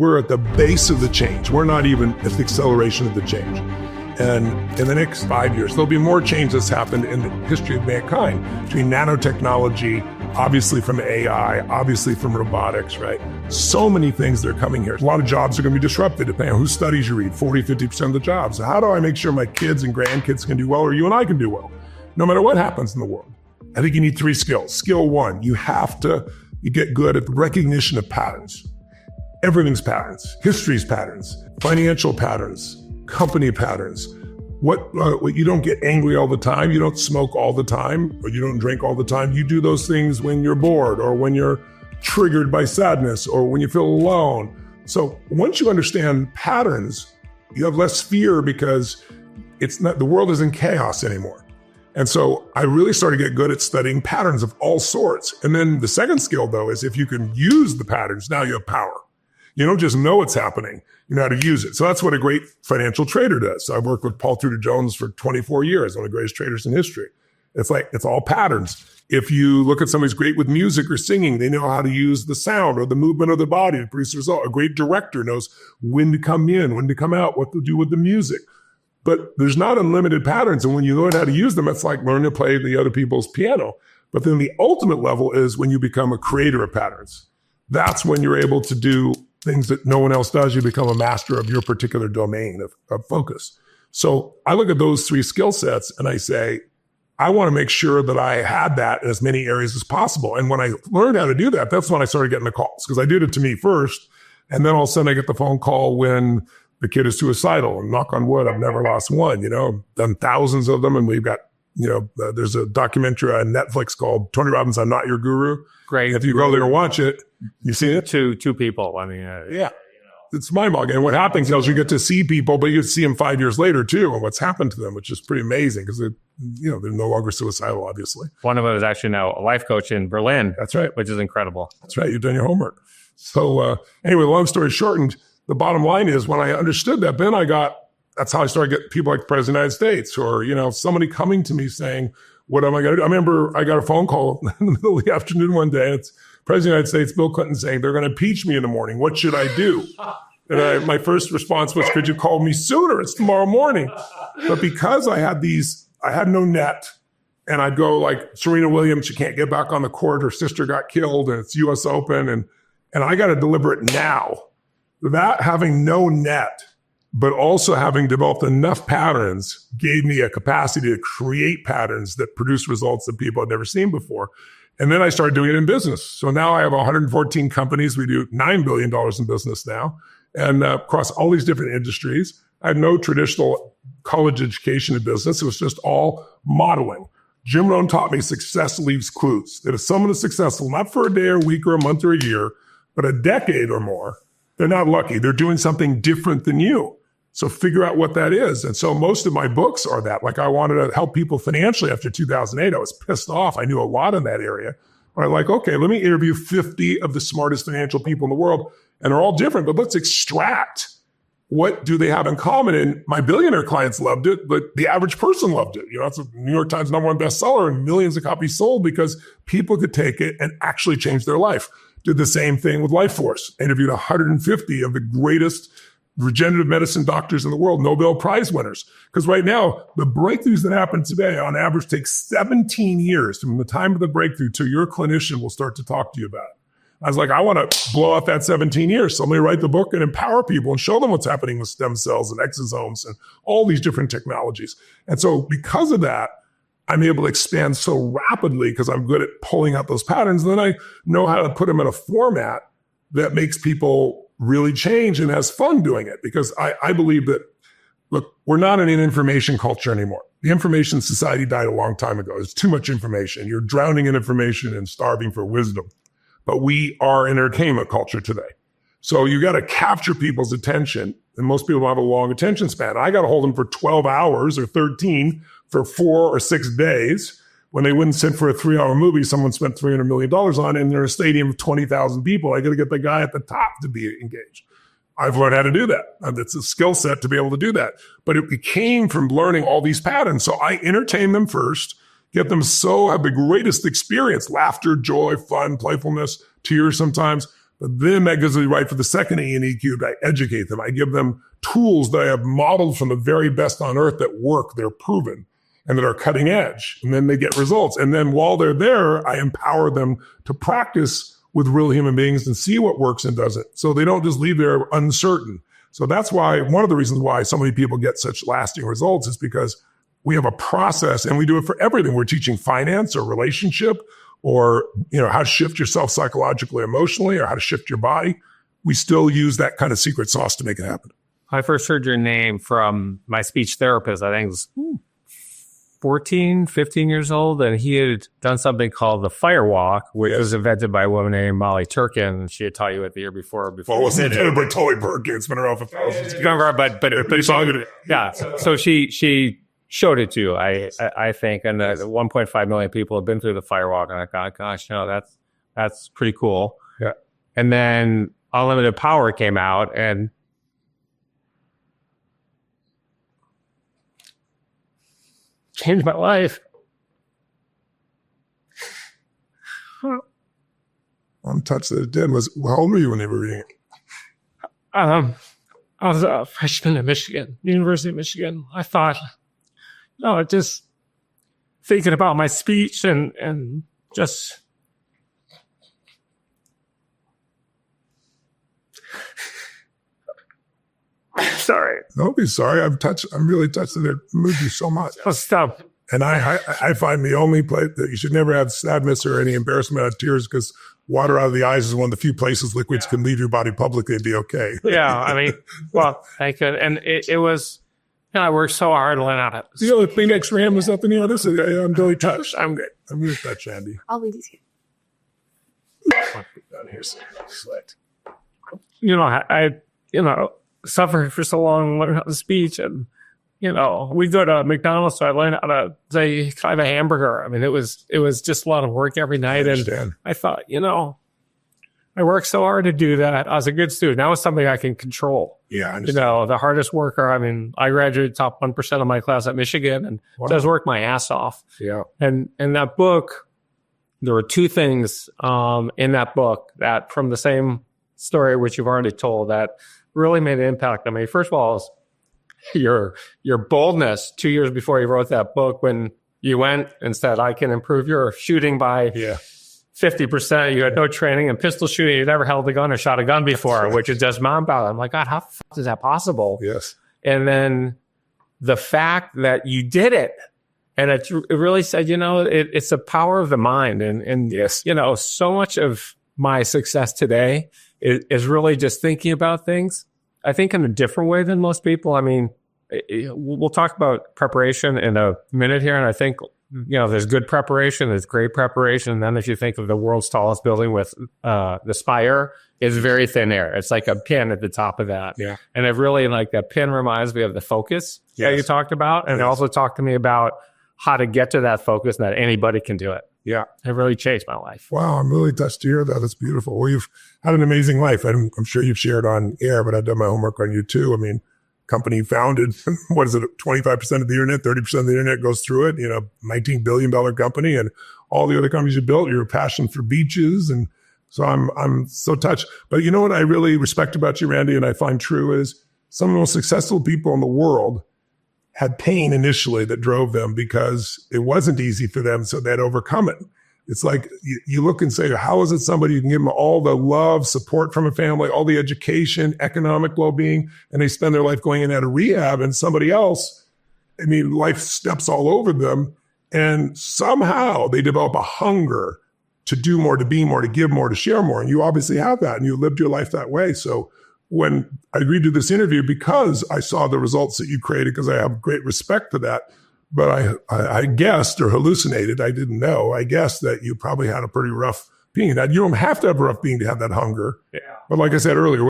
We're at the base of the change. We're not even at the acceleration of the change. And in the next 5 years, there'll be more change that's happened in the history of mankind between nanotechnology, obviously from AI, obviously from robotics, right? So many things that are coming here. A lot of jobs are going to be disrupted depending on whose studies you read, 40, 50% of the jobs. So how do I make sure my kids and grandkids can do well, or you and I can do well, no matter what happens in the world? I think you need 3 skills. Skill 1, you get good at the recognition of patterns. Everything's patterns, history's patterns, financial patterns, company patterns. What you don't get angry all the time, you don't smoke all the time, or you don't drink all the time. You do those things when you're bored, or when you're triggered by sadness, or when you feel alone. So once you understand patterns, you have less fear because the world isn't chaos anymore. And so I really started to get good at studying patterns of all sorts. And then the second skill, though, is if you can use the patterns, now you have power. You don't just know what's happening, you know how to use it. So that's what a great financial trader does. So I've worked with Paul Tudor Jones for 24 years, one of the greatest traders in history. It's all patterns. If you look at somebody who's great with music or singing, they know how to use the sound or the movement of the body to produce a result. A great director knows when to come in, when to come out, what to do with the music. But there's not unlimited patterns. And when you learn how to use them, it's like learning to play the other people's piano. But then the ultimate level is when you become a creator of patterns. That's when you're able to do things that no one else does. You become a master of your particular domain of focus. So I look at those 3 skill sets and I say, I want to make sure that I had that in as many areas as possible. And when I learned how to do that, that's when I started getting the calls, because I did it to me first. And then all of a sudden I get the phone call when the kid is suicidal. And knock on wood, I've never lost one, done thousands of them. And we've got, there's a documentary on Netflix called Tony Robbins, I'm Not Your Guru. Great. If you go there and watch it, you see it? Two people. I mean, yeah. It's mind-boggling. And what happens is you get to see people, but you see them 5 years later too, and what's happened to them, which is pretty amazing because they're no longer suicidal, obviously. One of them is actually now a life coach in Berlin. That's right. Which is incredible. That's right. You've done your homework. So anyway, long story shortened, the bottom line is when I understood that, then that's how I started getting people like the President of the United States, or, somebody coming to me saying, what am I going to do? I remember I got a phone call in the middle of the afternoon one day. It's President of the United States, Bill Clinton, saying, they're going to impeach me in the morning. What should I do? And my first response was, could you call me sooner? It's tomorrow morning. But because I had no net, and I'd go like Serena Williams, she can't get back on the court. Her sister got killed and it's US Open. And I got to deliver it now. That having no net, but also having developed enough patterns gave me a capacity to create patterns that produce results that people had never seen before. And then I started doing it in business. So now I have 114 companies. We do $9 billion in business now, and across all these different industries. I had no traditional college education in business. It was just all modeling. Jim Rohn taught me success leaves clues. That if someone is successful, not for a day or a week or a month or a year, but a decade or more, they're not lucky. They're doing something different than you. So figure out what that is. And so most of my books are that. Like I wanted to help people financially after 2008. I was pissed off. I knew a lot in that area. But I'm like, okay, let me interview 50 of the smartest financial people in the world. And they're all different, but let's extract what do they have in common. And my billionaire clients loved it, but the average person loved it. It's a New York Times #1 bestseller and millions of copies sold because people could take it and actually change their life. Did the same thing with Life Force. Interviewed 150 of the greatest regenerative medicine doctors in the world, Nobel Prize winners. Because right now, the breakthroughs that happen today on average take 17 years from the time of the breakthrough to your clinician will start to talk to you about it. I was like, I want to blow off that 17 years. So let me write the book and empower people and show them what's happening with stem cells and exosomes and all these different technologies. And so because of that, I'm able to expand so rapidly because I'm good at pulling out those patterns. And then I know how to put them in a format that makes people really change and has fun doing it. Because I believe that, look, we're not in an information culture anymore. The information society died a long time ago. There's too much information. You're drowning in information and starving for wisdom. But we are an entertainment culture today. So you got to capture people's attention. And most people have a long attention span. I got to hold them for 12 hours or 13 for 4 or 6 days. When they wouldn't sit for a 3-hour movie, someone spent $300 million on it, and they're a stadium of 20,000 people. I got to get the guy at the top to be engaged. I've learned how to do that. It's a skill set to be able to do that. But it came from learning all these patterns. So I entertain them first, get them have the greatest experience, laughter, joy, fun, playfulness, tears sometimes. But then that gives me right for the second E and E cubed. I educate them. I give them tools that I have modeled from the very best on earth that work, they're proven, and that are cutting edge. And then they get results. And then while they're there, I empower them to practice with real human beings and see what works and doesn't. So they don't just leave there uncertain. So that's why one of the reasons why so many people get such lasting results is because we have a process and we do it for everything. We're teaching finance or relationship or, how to shift yourself psychologically, emotionally, or how to shift your body. We still use that kind of secret sauce to make it happen. I first heard your name from my speech therapist. I think it was 14, 15 years old. And he had done something called the Fire Walk, which was invented by a woman named Molly Turkin. And she had taught you it the year before. Well, it wasn't invented by Tolly Perkins. It's been around for thousands of years. Yeah. So she showed it to you, I think. And 1.5 million people have been through the Fire Walk. And I thought, gosh, that's pretty cool. Yeah. And then Unlimited Power came out and changed my life. I'm touched that it did. How old were you when they were reading it? I was a freshman at Michigan, University of Michigan. I thought, just thinking about my speech and just sorry. Don't be sorry. I'm really touched that it moved you so much. Oh, stop. And I find the only place that you should never have sadness or any embarrassment out of tears, because water out of the eyes is one of the few places liquids can leave your body publicly and be okay. Yeah, well, thank you. And it was, I worked so hard to learn how to. The other Kleenex ram was up in here. I'm really touched. I'm good. I'm really touched, Andy. I'll leave these here. Down here, select. I suffered for so long, learned how to speech, and we go to McDonald's, so I learned how to say, "Can I have a hamburger?" It was just a lot of work every night, and I thought, I worked so hard to do that. I was a good student. That was something I can control. Yeah, I understand. The hardest worker. I graduated top 1% of my class at Michigan, and so I was working my ass off. Yeah, and in that book, there were two things in that book that, from the same story which you've already told, that really made an impact on me. First of all, is your boldness 2 years before you wrote that book, when you went and said, I can improve your shooting by 50%. You had no training in pistol shooting. You never held a gun or shot a gun before, which is just mind-boggling. I'm like, God, how the fuck is that possible? Yes. And then the fact that you did it, and it really said, it's the power of the mind. And yes, so much of my success today is really just thinking about things, I think, in a different way than most people. We'll talk about preparation in a minute here. And I think, there's good preparation, there's great preparation. And then if you think of the world's tallest building with the spire, it's very thin air. It's like a pin at the top of that. Yeah. And it really, that pin reminds me of the focus that you talked about. And it also talked to me about how to get to that focus, and that anybody can do it. Yeah. It really changed my life. Wow. I'm really touched to hear that. That's beautiful. Well, you've had an amazing life. I'm sure you've shared on air, but I've done my homework on you too. Company founded, 25% of the internet, 30% of the internet goes through it, $19 billion company, and all the other companies you built, your passion for beaches. And so I'm so touched. But you know what I really respect about you, Randy, and I find true, is some of the most successful people in the world had pain initially that drove them, because it wasn't easy for them, so they'd overcome it. It's like you look and say, how is it somebody you can give them all the love, support from a family, all the education, economic well-being, and they spend their life going in and out of rehab, and somebody else, life steps all over them, and somehow they develop a hunger to do more, to be more, to give more, to share more. And you obviously have that, and you lived your life that way. So when I agreed to this interview, because I saw the results that you created, because I have great respect for that, but I guessed, or hallucinated, I didn't know, I guessed that you probably had a pretty rough being. Now, you don't have to have a rough being to have that hunger. Yeah. But like I said earlier,